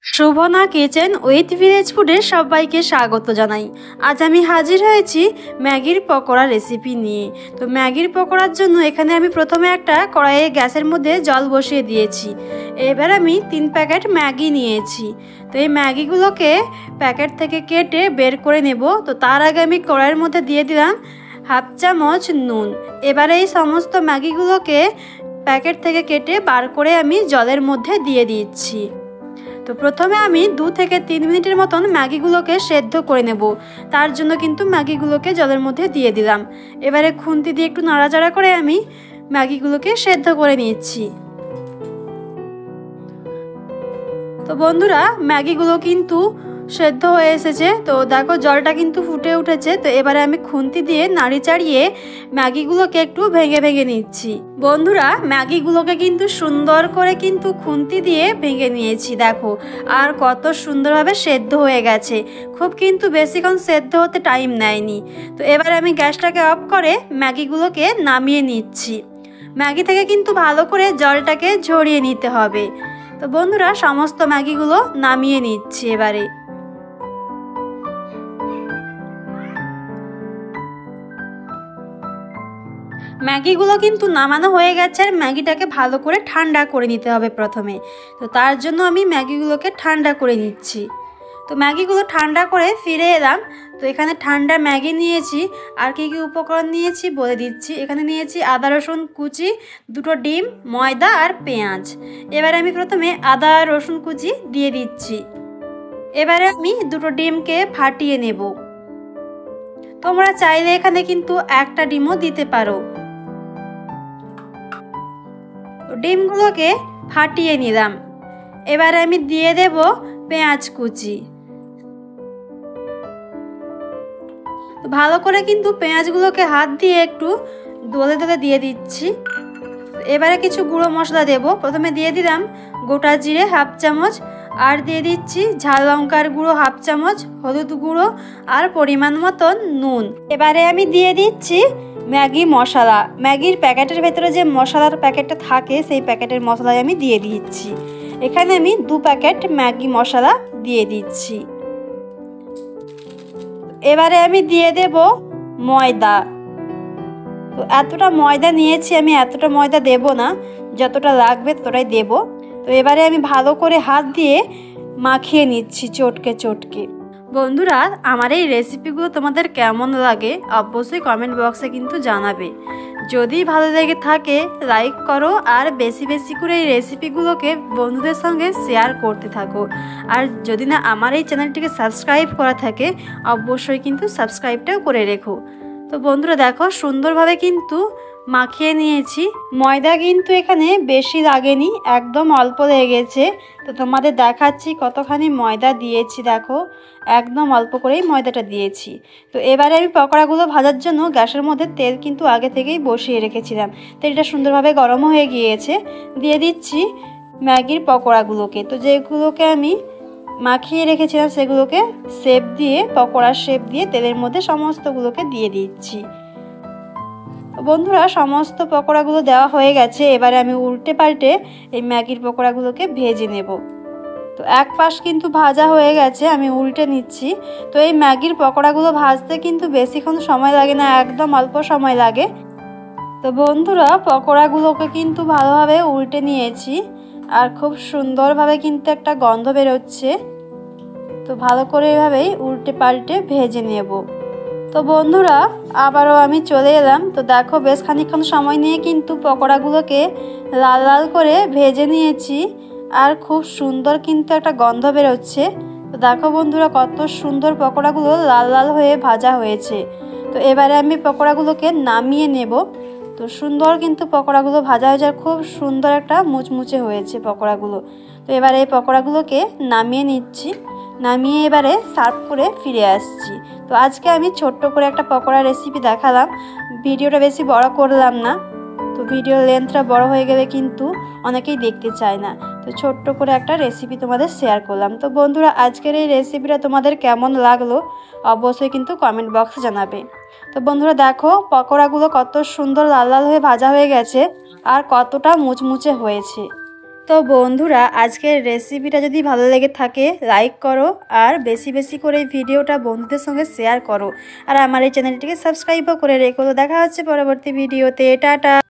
Shobhana kitchen with village ফুডে সবাইকে স্বাগত জানাই। আজ আমি হাজির হয়েছি ম্যাগির পকোড়া রেসিপি নিয়ে। তো ম্যাগির পকোড়ার জন্য এখানে আমি প্রথমে একটা কড়াইয়ে গ্যাসের মধ্যে জল বসিয়ে দিয়েছি। এবার আমি 3 প্যাকেট ম্যাগি নিয়েছি। তো এই ম্যাগিগুলোকে প্যাকেট থেকে কেটে বের করে নেব। তো তার আগে আমি কড়াইয়ের মধ্যে দিয়ে দিলাম 1/2 চামচ নুন। এবারে এই সমস্ত ম্যাগিগুলোকে প্যাকেট থেকে কেটে বার করে আমি জলের মধ্যে দিয়ে দিচ্ছি। তো প্রথমে আমি 2 থেকে 3 মিনিটের মতন ম্যাগিগুলোকে সেদ্ধ করে নেব। তার জন্য কিন্তু ম্যাগিগুলোকে জলের মধ্যে দিয়ে দিলাম। এবারে খুন্তি দিয়ে একটু নাড়াচাড়া করে আমি ম্যাগিগুলোকে সেদ্ধ করে নিচ্ছি। তো বন্ধুরা, ম্যাগিগুলো কিন্তু সেদ্ধ হয়ে এসেছে। তো দেখো জলটা কিন্তু ফুটে উঠেছে। তো এবারে আমি খুন্তি দিয়ে নাড়ি চাড়িয়ে ম্যাগিগুলোকে একটু ভেঙে ভেঙে নিচ্ছি। বন্ধুরা, ম্যাগিগুলোকে কিন্তু সুন্দর করে কিন্তু খুন্তি দিয়ে ভেঙে নিয়েছি। দেখো আর কত সুন্দরভাবে সেদ্ধ হয়ে গেছে। খুব কিন্তু বেশিক্ষণ সেদ্ধ হতে টাইম নেয়নি। তো এবারে আমি গ্যাসটাকে অফ করে ম্যাগিগুলোকে নামিয়ে নিচ্ছি। ম্যাগি থেকে কিন্তু ভালো করে জলটাকে ঝরিয়ে নিতে হবে। তো বন্ধুরা, সমস্ত ম্যাগিগুলো নামিয়ে নিচ্ছি। এবারে ম্যাগিগুলো কিন্তু নামানো হয়ে গেছে। আর ম্যাগিটাকে ভালো করে ঠান্ডা করে নিতে হবে প্রথমে। তো তার জন্য আমি ম্যাগিগুলোকে ঠান্ডা করে নিচ্ছি। তো ম্যাগিগুলো ঠান্ডা করে ফিরে এলাম। তো এখানে ঠান্ডা ম্যাগি নিয়েছি। আর কী কী উপকরণ নিয়েছি বলে দিচ্ছি। এখানে নিয়েছি আদা রসুন কুচি, 2টো ডিম, ময়দা আর পেঁয়াজ। এবারে আমি প্রথমে আদা রসুন কুচি দিয়ে দিচ্ছি। এবারে আমি 2টো ডিমকে ফাটিয়ে নেব। তোমরা চাইলে এখানে কিন্তু একটা ডিমও দিতে পারো। ডিমগুলোকে ফাটিয়ে নিলাম। এবারে আমি দিয়ে দেব পেঁয়াজ কুচি। ভালো করে কিন্তু পেঁয়াজগুলোকে হাত দিয়ে একটু দলে দলে দিয়ে দিচ্ছি। এবারে কিছু গুঁড়ো মশলা দেব। প্রথমে দিয়ে দিলাম গোটা জিরে 1/2 চামচ, আর দিয়ে দিচ্ছি ঝাল লঙ্কার গুঁড়ো 1/2 চামচ, হলুদ গুঁড়ো আর পরিমাণ মতন নুন। এবারে আমি দিয়ে দিচ্ছি ম্যাগি মশলা। ম্যাগির প্যাকেটের ভেতরে যে মশলার প্যাকেটটা থাকে সেই প্যাকেটের মশলাই আমি দিয়ে দিচ্ছি। এখানে আমি 2 প্যাকেট ম্যাগি মশলা দিয়ে দিচ্ছি। এবারে আমি দিয়ে দেব ময়দা। তো এতটা ময়দা নিয়েছি আমি, এতটা ময়দা দেব না, যতটা লাগবে ততটাই দেব। তো এবারে আমি ভালো করে হাত দিয়ে মাখিয়ে নিচ্ছি চটকে চটকে। বন্ধুরা, আমার এই রেসিপিগুলো তোমাদের কেমন লাগে অবশ্যই কমেন্ট বক্সে কিন্তু জানাবে। যদি ভালো লেগে থাকে লাইক করো, আর বেশি বেশি করে এই রেসিপিগুলোকে বন্ধুদের সঙ্গে শেয়ার করতে থাকো। আর যদি না আমার এই চ্যানেলটিকে সাবস্ক্রাইব করা থাকে অবশ্যই কিন্তু সাবস্ক্রাইবটাও করে রেখো। তো বন্ধুরা দেখো সুন্দরভাবে কিন্তু মাখিয়ে নিয়েছি। ময়দা কিন্তু এখানে বেশি লাগেনি, একদম অল্প লেগেছে। তো তোমাদের দেখাচ্ছি কতখানি ময়দা দিয়েছি। দেখো একদম অল্প করেই ময়দাটা দিয়েছি। তো এবারে আমি পকোড়াগুলো ভাজার জন্য গ্যাসের মধ্যে তেল কিন্তু আগে থেকেই বসিয়ে রেখেছিলাম। তেলটা সুন্দরভাবে গরমও হয়ে গিয়েছে। দিয়ে দিচ্ছি ম্যাগির পকোড়াগুলোকে। তো যেগুলোকে আমি মাখিয়ে রেখেছিলাম সেগুলোকে শেপ দিয়ে, পকোড়ার শেপ দিয়ে তেলের মধ্যে সমস্তগুলোকে দিয়ে দিচ্ছি। বন্ধুরা, সমস্ত পকোড়াগুলো দেওয়া হয়ে গেছে। এবারে আমি উল্টে পাল্টে এই ম্যাগির পকোড়াগুলোকে ভেজে নেব। তো এক পাশ কিন্তু ভাজা হয়ে গেছে, আমি উল্টে নিচ্ছি। তো এই ম্যাগির পকোড়াগুলো ভাজতে কিন্তু বেশিক্ষণ সময় লাগে না, একদম অল্প সময় লাগে। তো বন্ধুরা, পকোড়াগুলোকে কিন্তু ভালোভাবে উল্টে নিয়েছি। আর খুব সুন্দরভাবে কিন্তু একটা গন্ধ বেরোচ্ছে। তো ভালো করে এভাবেই উল্টে পাল্টে ভেজে নেব। তো বন্ধুরা, আবারও আমি চলে এলাম। তো দেখো বেশ খানিকক্ষণ সময় নিয়ে কিন্তু পকোড়াগুলোকে লাল লাল করে ভেজে নিয়েছি। আর খুব সুন্দর কিন্তু একটা গন্ধ বেরোচ্ছে। তো দেখো বন্ধুরা, কত সুন্দর পকোড়াগুলো লাল লাল হয়ে ভাজা হয়েছে। তো এবারে আমি পকোড়াগুলোকে নামিয়ে নেব। তো সুন্দর কিন্তু পকোড়াগুলো ভাজা হয়েছে, আর খুব সুন্দর একটা মুচমুচে হয়েছে পকোড়াগুলো। তো এবারে এই পকোড়াগুলোকে নামিয়ে নিচ্ছি। নামিয়ে এবারে সার্ভ করে ফিরে আসছি। তো আজকে আমি ছোট্ট করে একটা পকোড়া রেসিপি দেখালাম। ভিডিওটা বেশি বড় করলাম না। তো ভিডিও লেন্থটা বড় হয়ে গেলে কিন্তু অনেকেই দেখতে চায় না। তো ছোট্ট করে একটা রেসিপি তোমাদের শেয়ার করলাম। তো বন্ধুরা, আজকের এই রেসিপিটা তোমাদের কেমন লাগলো অবশ্যই কিন্তু কমেন্ট বক্সে জানাবে। তো বন্ধুরা দেখো পকোড়াগুলো কত সুন্দর লাল লাল হয়ে ভাজা হয়ে গেছে, আর কতটা মুচমুচে হয়েছে। তো বন্ধুরা, আজকের রেসিপিটা যদি ভালো লেগে থাকে লাইক করো, আর বেশি বেশি করে ভিডিওটা বন্ধুদের সঙ্গে শেয়ার করো, আর আমার এই চ্যানেলটিকে সাবস্ক্রাইবও করে রেখো। তো দেখা হচ্ছে পরবর্তী ভিডিওতে। টাটা।